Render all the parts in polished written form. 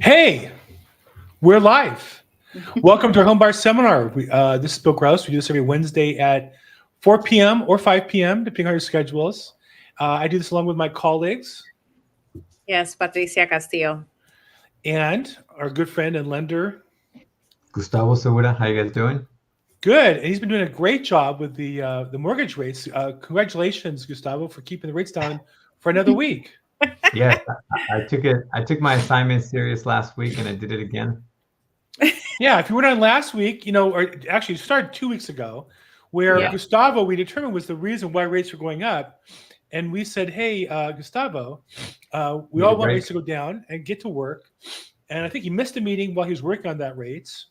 Hey, we're live. Welcome to our Home Buyer Seminar. This is Bill Grouse. We do this every Wednesday at 4 p.m. or 5 p.m., depending on your schedules. I do this along with my colleagues Yes, Patricia Castillo. and our good friend and lender. Gustavo Segura, how you guys doing? Good. And he's been doing a great job with the mortgage rates. Congratulations, Gustavo, for keeping the rates down for another week. Yes, I took it. I took my assignment serious last week, and I did it again. Yeah, if you went on last week, or actually it started 2 weeks ago, where Yeah. Gustavo, we determined, was the reason why rates were going up. And we said, hey, Gustavo, we Need a all want break? rates to go down and get to work. And I think he missed a meeting while he was working on that rates.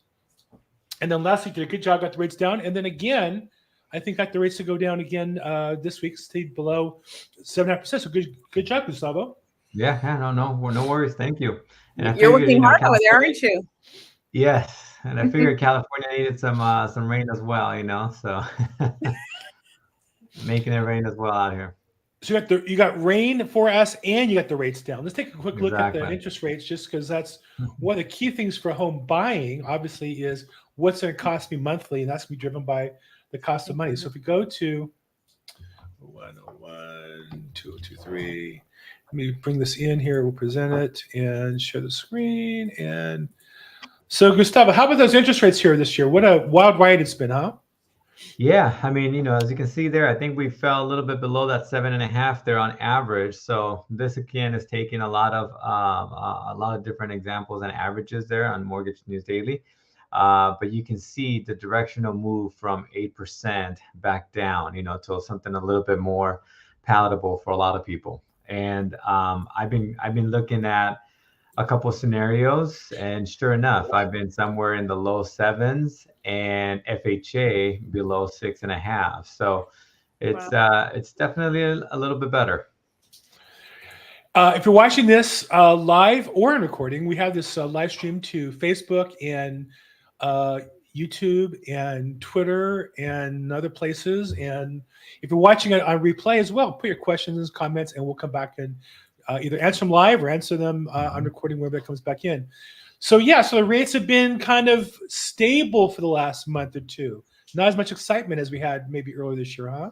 And then last week did a good job, got the rates down. And then again, I think got the rates to go down again this week, stayed below 7.5%. So good job, Gustavo. Yeah, no worries. Thank you. And I You're figured, working hard over there, California. aren't you? Yes, and I figured California needed some rain as well. So making it rain as well out here. So you got rain for us, and you got the rates down. Let's take a quick look at the Exactly. interest rates, just because that's one of the key things for home buying. Obviously, is what's going to cost me monthly, and that's going to be driven by the cost of money. So if we go to 101, 2023, let me bring this in here. We'll present it and share the screen. And so, Gustavo, how about those interest rates here this year? What a wild ride it's been, huh? Yeah, I mean, as you can see there, I think we fell a little bit below that 7.5 there on average. So this again is taking a lot of different examples and averages there on Mortgage News Daily. But you can see the directional move from 8% back down, to something a little bit more palatable for a lot of people. And I've been looking at a couple of scenarios, and sure enough, I've been somewhere in the low sevens and FHA below 6.5. So it's definitely a little bit better. If you're watching this live or in recording, we have this live stream to Facebook and uh, YouTube and Twitter and other places. And if you're watching it on replay as well, put your questions, comments, and we'll come back and either answer them live or answer them on recording whenever it comes back in. So the rates have been kind of stable for the last month or two. Not as much excitement as we had maybe earlier this year, huh?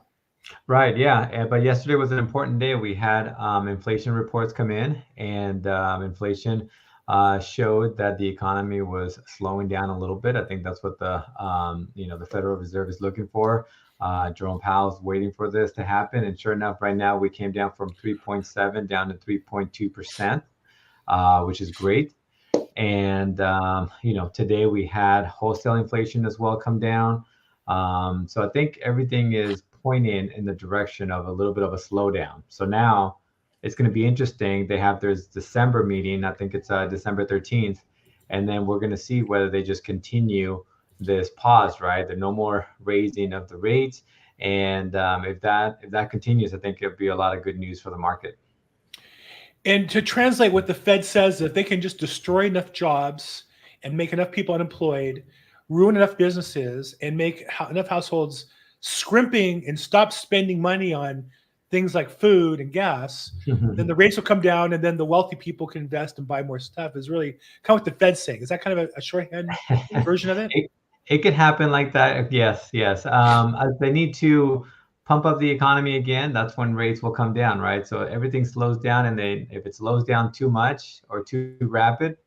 Right, yeah. But yesterday was an important day. We had inflation reports come in, and inflation showed that the economy was slowing down a little bit. I think that's what the Federal Reserve is looking for. Jerome Powell's waiting for this to happen, and sure enough, right now we came down from 3.7 down to 3.2%, which is great. And today we had wholesale inflation as well come down. So I think everything is pointing in the direction of a little bit of a slowdown. So now it's going to be interesting. They have their December meeting. I think it's December 13th, and then we're going to see whether they just continue this pause. Right, there's no more raising of the rates, and if that continues, I think it'll be a lot of good news for the market. And to translate what the Fed says, if they can just destroy enough jobs and make enough people unemployed, ruin enough businesses, and make enough households scrimping and stop spending money on things like food and gas, then the rates will come down, and then the wealthy people can invest and buy more stuff. Is really kind of what the Fed's saying. Is that kind of a shorthand version of it? It could happen like that. Yes. They need to pump up the economy again. That's when rates will come down, right? So everything slows down, and if it slows down too much or too rapid,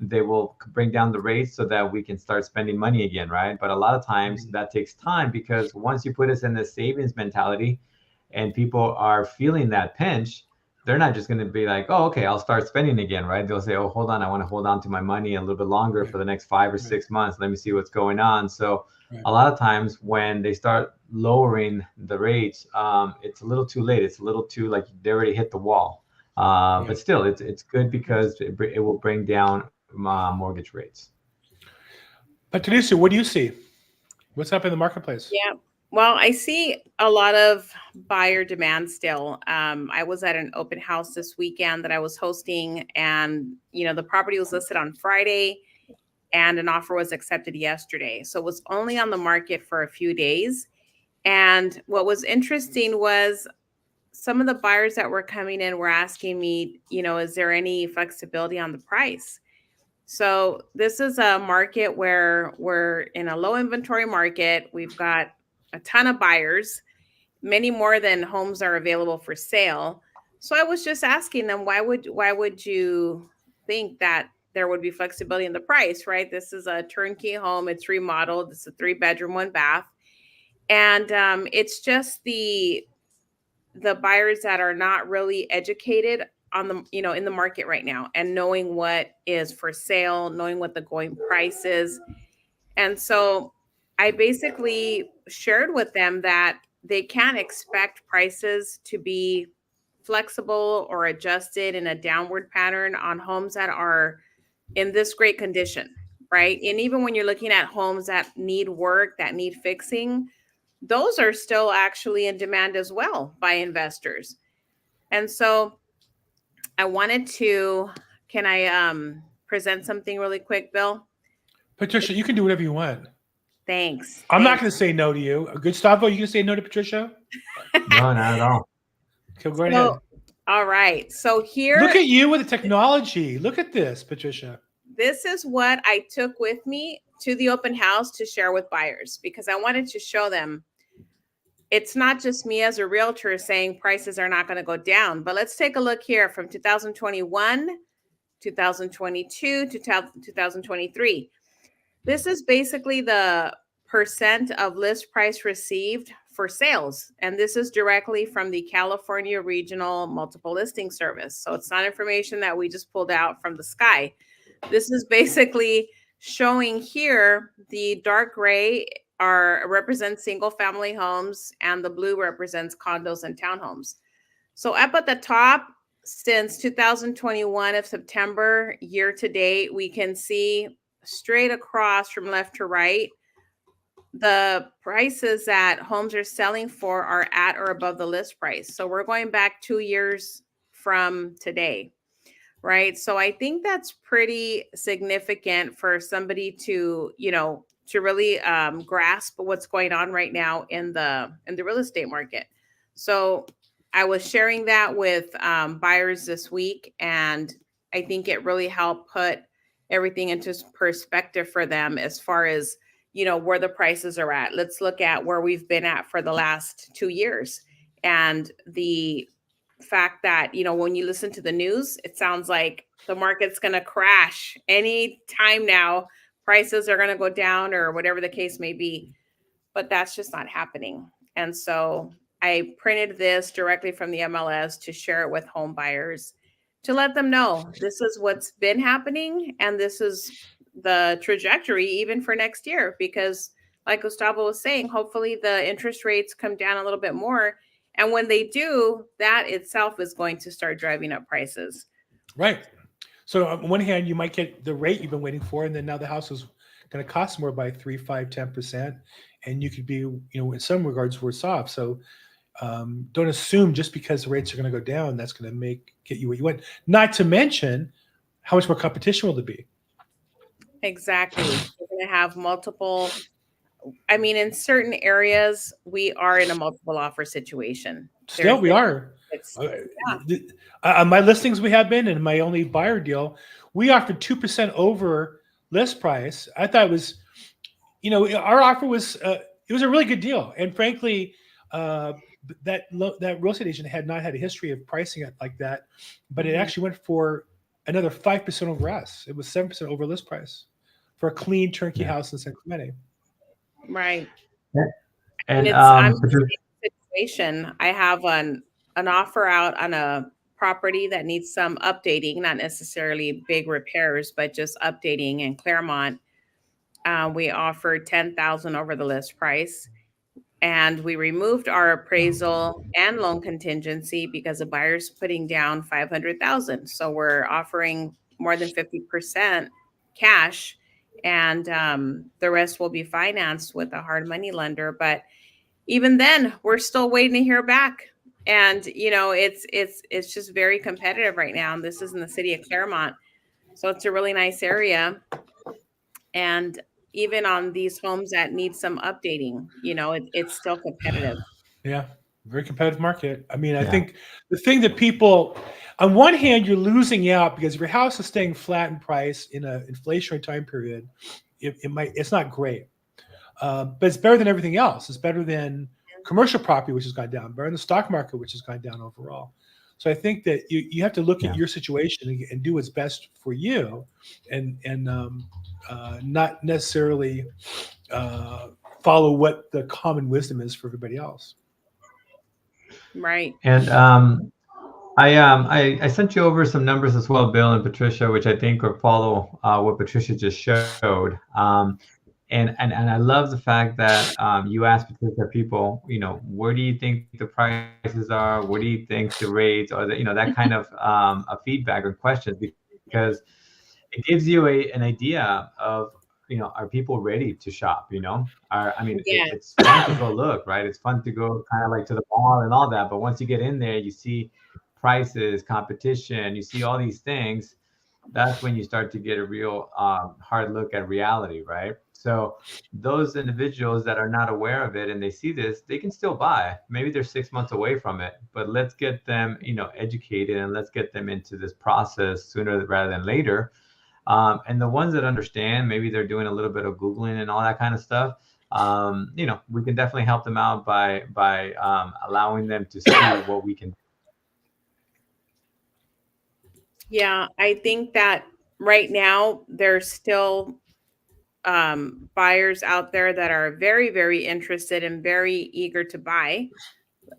they will bring down the rates so that we can start spending money again, right? But a lot of times that takes time, because once you put us in the savings mentality and people are feeling that pinch, they're not just going to be like, oh, okay, I'll start spending again, right? They'll say, oh, hold on, I want to hold on to my money a little bit longer for the next 5 or 6 months. Let me see what's going on. So a lot of times when they start lowering the rates, it's a little too late. It's a little too, like, they already hit the wall. But still, it's good because it will bring down mortgage rates. But Teresa, what do you see? What's up in the marketplace? Yeah. Well, I see a lot of buyer demand still. I was at an open house this weekend that I was hosting, and the property was listed on Friday, and an offer was accepted yesterday. So it was only on the market for a few days. And what was interesting was some of the buyers that were coming in were asking me, is there any flexibility on the price? So this is a market where we're in a low inventory market. We've got a ton of buyers, many more than homes are available for sale. So I was just asking them, why would you think that there would be flexibility in the price, right? This is a turnkey home. It's remodeled. It's a 3-bedroom, 1-bath. And it's just the buyers that are not really educated on the, in the market right now, and knowing what is for sale, knowing what the going price is. And so I basically shared with them that they can't expect prices to be flexible or adjusted in a downward pattern on homes that are in this great condition, right? And even when you're looking at homes that need work, that need fixing, those are still actually in demand as well by investors. And so I wanted to, can I present something really quick, Bill? Patricia, you can do whatever you want. Thanks. I'm not going to say no to you. Gustavo, you can say no to Patricia? No, not at all. Okay, go ahead. All right. So here, Look at you with the technology. Look at this, Patricia. this is what I took with me to the open house to share with buyers, because I wanted to show them it's not just me as a realtor saying prices are not going to go down. But let's take a look here from 2021, 2022 to 2023. This is basically the percent of list price received for sales. And this is directly from the California Regional Multiple Listing Service. So it's not information that we just pulled out from the sky. This is basically showing here the dark gray represents single family homes, and the blue represents condos and townhomes. So up at the top, since 2021 of September year to date, we can see straight across from left to right, the prices that homes are selling for are at or above the list price. So we're going back 2 years from today, right? So I think that's pretty significant for somebody to, to really grasp what's going on right now in the real estate market. So I was sharing that with buyers this week, and I think it really helped put everything into perspective for them as far as, where the prices are at. Let's look at where we've been at for the last 2 years. And the fact that, when you listen to the news, it sounds like the market's going to crash any time now. Prices are going to go down or whatever the case may be, but that's just not happening. And so I printed this directly from the MLS to share it with home buyers, to let them know this is what's been happening, and this is the trajectory even for next year, because like Gustavo was saying, hopefully the interest rates come down a little bit more. And when they do, that itself is going to start driving up prices. Right. So on one hand, you might get the rate you've been waiting for, and then now the house is going to cost more by 3, 5, 10%. And you could be, in some regards worse off. So don't assume just because the rates are going to go down, that's going to get you what you want. Not to mention how much more competition will there be? Exactly. We're going to have multiple. I mean, in certain areas, we are in a multiple offer situation. Still, we are. My listings we have been, and my only buyer deal, we offered 2% over list price. I thought it was, our offer was, it was a really good deal. And frankly, that real estate agent had not had a history of pricing it like that, but it actually went for another 5% over us. It was 7% over list price for a clean turnkey house in San Clemente. Right. And I'm in the same situation. I have an offer out on a property that needs some updating, not necessarily big repairs, but just updating in Claremont. We offered $10,000 over the list price, and we removed our appraisal and loan contingency because the buyer's putting down $500,000. So we're offering more than 50% cash, and the rest will be financed with a hard money lender. But even then, we're still waiting to hear back. And it's just very competitive right now. And this is in the city of Claremont, so it's a really nice area. And even on these homes that need some updating, it's still competitive. Yeah. Very competitive market. I mean, I Yeah. think the thing that people, on one hand, you're losing out because if your house is staying flat in price in an inflationary time period, it's not great. But it's better than everything else. It's better than commercial property, which has gone down, better than the stock market, which has gone down overall. So I think that you have to look at Yeah. your situation and do what's best for you, and not necessarily follow what the common wisdom is for everybody else. Right. And I sent you over some numbers as well, Bill and Patricia, which I think will follow what Patricia just showed. And I love the fact that you asked Patricia people, where do you think the prices are? What do you think the rates are? That kind of a feedback or questions, because it gives you an idea of, are people ready to shop? Yeah. It's fun to go look, right? It's fun to go kind of like to the mall and all that. But once you get in there, you see prices, competition, you see all these things. That's when you start to get a real hard look at reality, right? So those individuals that are not aware of it and they see this, they can still buy. Maybe they're 6 months away from it, but let's get them, educated, and let's get them into this process sooner rather than later. And the ones that understand, maybe they're doing a little bit of Googling and all that kind of stuff. We can definitely help them out by allowing them to see what we can. Yeah, I think that right now there's still buyers out there that are very, very interested and very eager to buy.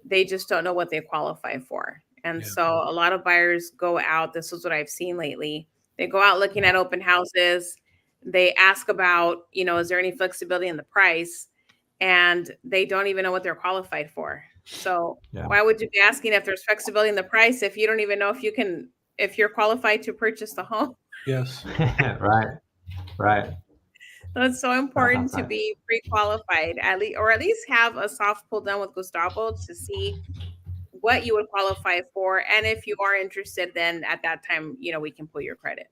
They just don't know what they qualify for. And Yeah. so a lot of buyers go out. This is what I've seen lately. They go out looking at open houses. They ask about, is there any flexibility in the price? And they don't even know what they're qualified for. So Yeah. why would you be asking if there's flexibility in the price if you don't even know if you're qualified to purchase the home? Yes. Right. So it's so important to Right. be pre-qualified, at least have a soft pull done with Gustavo to see what you would qualify for, and if you are interested, then at that time, we can pull your credit.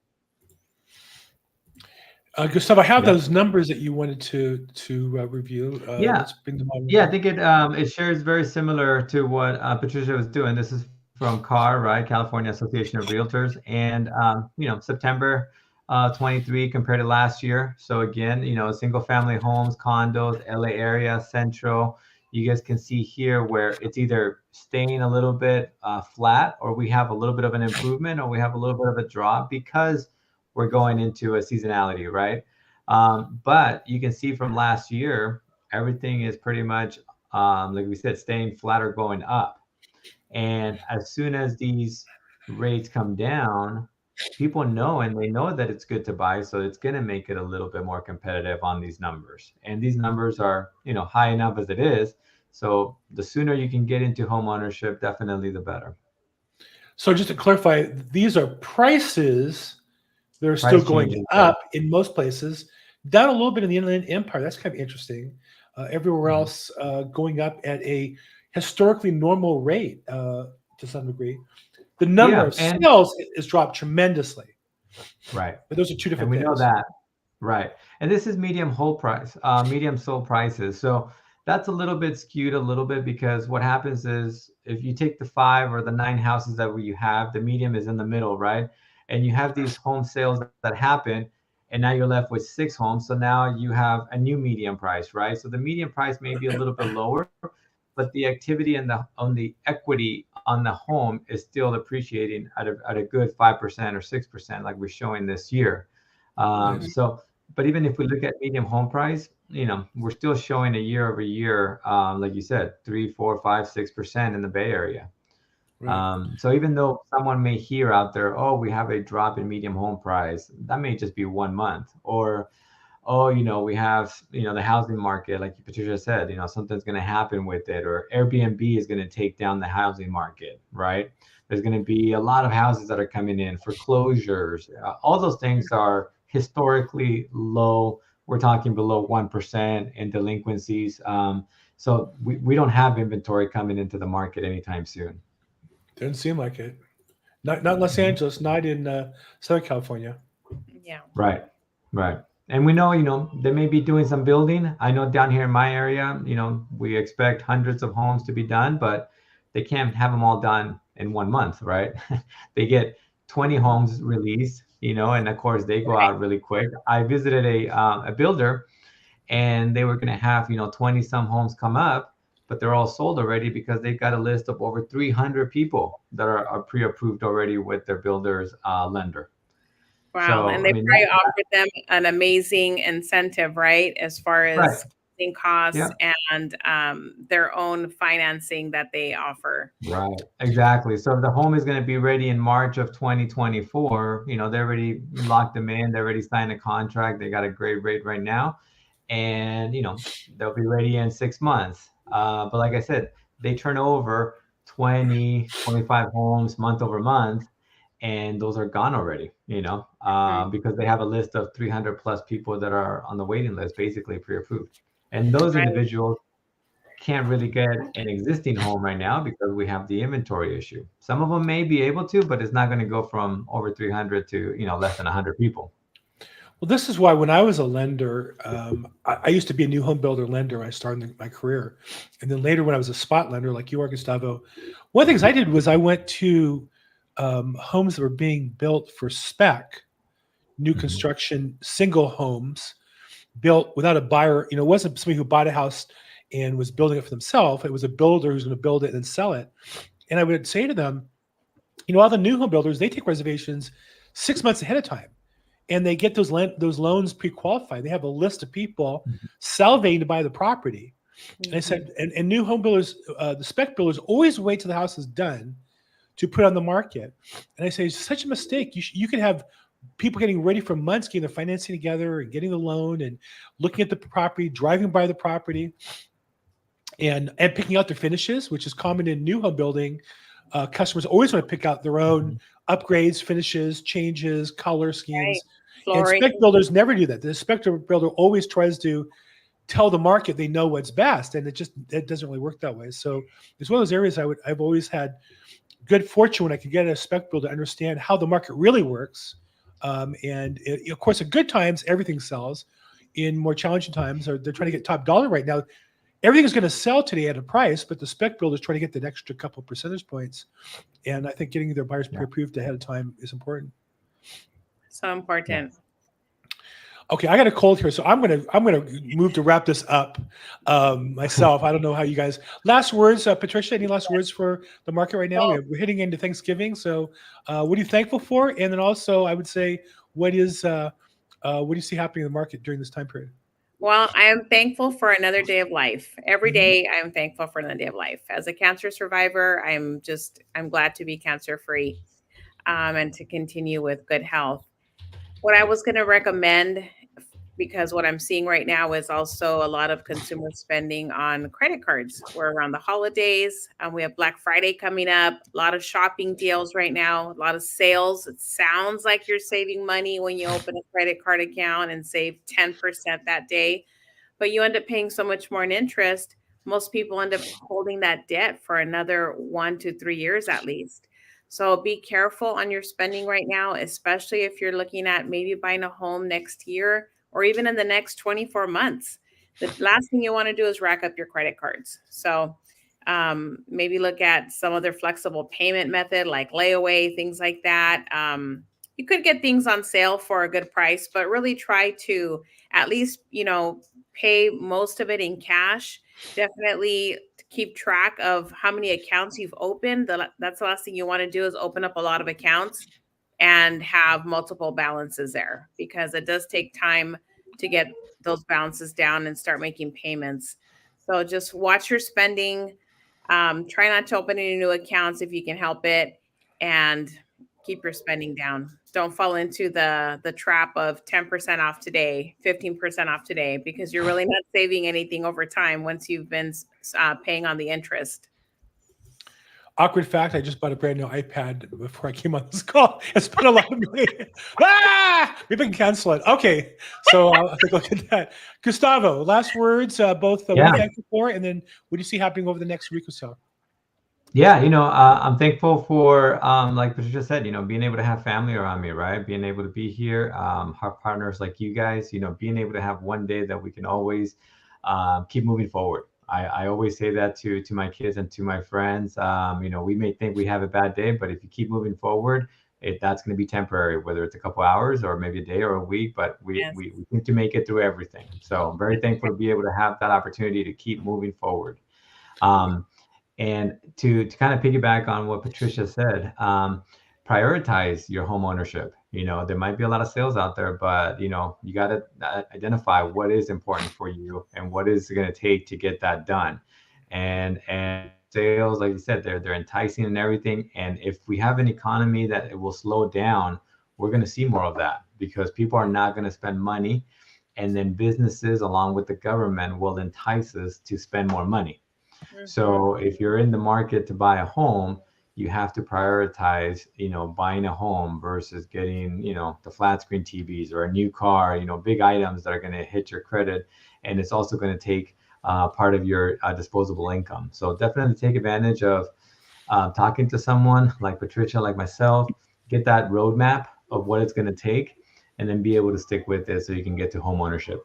Gustavo, I have Yeah. those numbers that you wanted to review. Yeah. Let's bring them on. Yeah, I think it shares very similar to what Patricia was doing. This is from CAR, right? California Association of Realtors, and September 23 compared to last year. So again, single family homes, condos, LA area, Central. You guys can see here where it's either staying a little bit flat, or we have a little bit of an improvement, or we have a little bit of a drop because we're going into a seasonality, right? But you can see from last year, everything is pretty much, like we said, staying flat or going up. And as soon as these rates come down, people know, and they know that it's good to buy. So it's going to make it a little bit more competitive on these numbers. And these numbers are, high enough as it is. So the sooner you can get into home ownership, definitely the better. So just to clarify, these are prices. They're Price still going changes, up in most places, down a little bit in the Inland Empire. That's kind of interesting. Everywhere Mhm. else going up at a historically normal rate to some degree. The number of and sales has dropped tremendously. right. But those are two And different we things. know that. Right. And this is medium sold prices. So that's a little bit skewed a little bit, because what happens is if you take the 5 or the 9 houses that you have, the medium is in the middle, right? And you have these home sales that happen, and now you're left with 6 homes. So now you have a new medium price, right? So the medium price may be a little bit lower, but the activity on the equity on the home is still appreciating at a good 5% or 6%, like we're showing this year. So, but even if we look at medium home price, we're still showing a year over year, like you said, 3, 4, 5, 6% in the Bay Area. Right. So even though someone may hear out there, oh, we have a drop in medium home price, that may just be 1 month, or oh, we have, the housing market, like Patricia said, something's going to happen with it, or Airbnb is going to take down the housing market, right? There's going to be a lot of houses that are coming in, foreclosures. All those things are historically low. We're talking below 1% in delinquencies. So we don't have inventory coming into the market anytime soon. Doesn't seem like it. Not in Los Mhm. Angeles, not in Southern California. Yeah. Right. And we know, they may be doing some building. I know down here in my area, we expect hundreds of homes to be done, but they can't have them all done in 1 month, right? They get 20 homes released, and of course they go out really quick. I visited a builder, and they were going to have 20 some homes come up, but they're all sold already because they've got a list of over 300 people that are pre-approved already with their builder's lender. Wow. So And I they mean, probably offered them an amazing incentive, right? As far right, as closing costs yeah, and their own financing that they offer. right, exactly. So if the home is going to be ready in March of 2024, they already locked them in, they already signed a contract, they got a great rate right now, and they'll be ready in 6 months. But like I said, they turn over 20, 25 homes month over month, and those are gone already, because they have a list of 300 plus people that are on the waiting list, basically pre-approved. And those Right. individuals can't really get an existing home right now because we have the inventory issue. Some of them may be able to, but it's not going to go from over 300 to, less than 100 people. Well, this is why when I was a lender, I used to be a new home builder lender when I started my career. And then later when I was a spot lender like you are, Gustavo, one of the things I did was I went to homes that were being built for spec, new Mhm. construction, single homes built without a buyer. It wasn't somebody who bought a house and was building it for themselves. It was a builder who's going to build it and sell it. And I would say to them, all the new home builders, they take reservations 6 months ahead of time. And they get those loans pre-qualified. They have a list of people salivating to buy the property. And I said, and new home builders, the spec builders always wait till the house is done to put it on the market. And I say, it's such a mistake. You could have people getting ready for months, getting the financing together and getting the loan and looking at the property, driving by the property, and picking out their finishes, which is common in new home building. Customers always want to pick out their own upgrades, finishes, changes, color schemes. And spec builders never do that. The spec builder always tries to tell the market they know what's best, and it doesn't really work that way. So it's one of those areas I've always had good fortune when I could get a spec builder to understand how the market really works. Of course, at good times, everything sells. In more challenging times, they're trying to get top dollar right now. Everything is going to sell today at a price, but the spec builder is trying to get that extra couple percentage points. And I think getting their buyers pre-approved ahead of time is important. So important. Okay, I got a cold here, so I'm gonna move to wrap this up myself. I don't know how you guys. Last words, Patricia. Any last words for the market right now? We're hitting into Thanksgiving, so what are you thankful for? And then also, I would say, what do you see happening in the market during this time period? Well, I am thankful for another day of life. Every day I am thankful for another day of life. As a cancer survivor, I'm glad to be cancer free and to continue with good health. What I was going to recommend, because what I'm seeing right now is also a lot of consumer spending on credit cards. We're around the holidays. We have Black Friday coming up, a lot of shopping deals right now, a lot of sales. It sounds like you're saving money when you open a credit card account and save 10% that day, but you end up paying so much more in interest. Most people end up holding that debt for another 1 to 3 years at least. So be careful on your spending right now, especially if you're looking at maybe buying a home next year or even in the next 24 months. The last thing you want to do is rack up your credit cards. So maybe look at some other flexible payment method like layaway, things like that. You could get things on sale for a good price, but really try to at least, pay most of it in cash. Definitely keep track of how many accounts you've opened. That's the last thing you want to do is open up a lot of accounts and have multiple balances there, because it does take time to get those balances down and start making payments. So just watch your spending. Try not to open any new accounts if you can help it, and keep your spending down. Don't fall into the trap of 10% off today, 15% off today, because you're really not saving anything over time once you've been paying on the interest. Awkward fact, I just bought a brand new iPad before I came on this call. I spent a lot of money. Maybe I can cancel it. Okay, so I'll take a look at that. Gustavo, last words, both what are you thankful for, and then what do you see happening over the next week or so? Yeah, I'm thankful for, like Patricia said, being able to have family around me, right? Being able to be here, have partners like you guys, being able to have one day that we can always keep moving forward. I always say that to my kids and to my friends. We may think we have a bad day, but if you keep moving forward, that's going to be temporary, whether it's a couple hours or maybe a day or a week, but Yes. we need to make it through everything. So I'm very thankful to be able to have that opportunity to keep moving forward. Um, and to kind of piggyback on what Patricia said, prioritize your home ownership. There might be a lot of sales out there, but you got to identify what is important for you and what is it going to take to get that done. And sales, like you said, they're enticing and everything. And if we have an economy that it will slow down, we're going to see more of that because people are not going to spend money, and then businesses, along with the government, will entice us to spend more money. So if you're in the market to buy a home, you have to prioritize, buying a home versus getting, the flat screen TVs or a new car, big items that are going to hit your credit. And it's also going to take part of your disposable income. So definitely take advantage of talking to someone like Patricia, like myself, get that roadmap of what it's going to take, and then be able to stick with it so you can get to home ownership.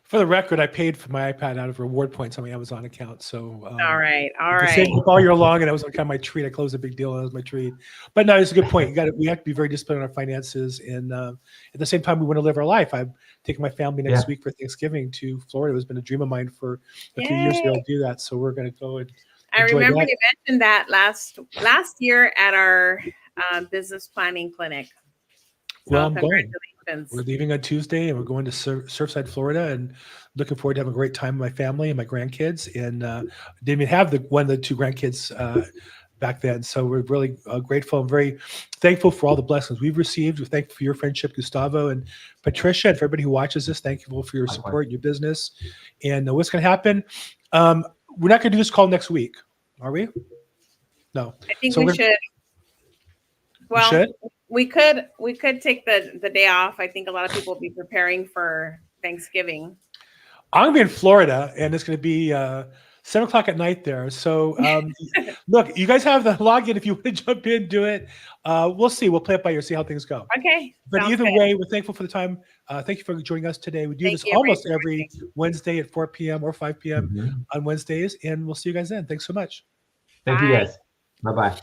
For the record, I paid for my iPad out of reward points on my Amazon account. So All right. All I right. saved up all year long, and I was like, kind of my treat. I closed a big deal, and that was my treat. But no, it's a good point. We have to be very disciplined on our finances, and at the same time, we want to live our life. I'm taking my family next week for Thanksgiving to Florida. It's been a dream of mine for a few years to be able to do that. So we're going to go and I enjoy remember that. you mentioned that last year at our business planning clinic. So Well, I'm going. congratulations. We're leaving on Tuesday, and we're going to Surfside, Florida, and looking forward to having a great time with my family and my grandkids. And didn't even have one of the two grandkids back then, so we're really grateful and very thankful for all the blessings we've received. We're thankful for your friendship, Gustavo and Patricia, and for everybody who watches this. Thankful for your support, your business, and what's going to happen. We're not going to do this call next week, are we? No. I think So we should. Well, should? we could take the day off. I think a lot of people will be preparing for Thanksgiving. I'm going to be in Florida, and it's going to be 7:00 at night there. So look, you guys have the login if you want to jump in, do it. We'll see. We'll play it by ear, see how things go. Okay. But Sounds either good. way, we're thankful for the time. Thank you for joining us today. We do Thank this you, almost everybody. every Wednesday at 4 p.m. or 5 p.m. on Wednesdays, and we'll see you guys then. Thanks so much. Thank you, Bye. guys. Bye-bye.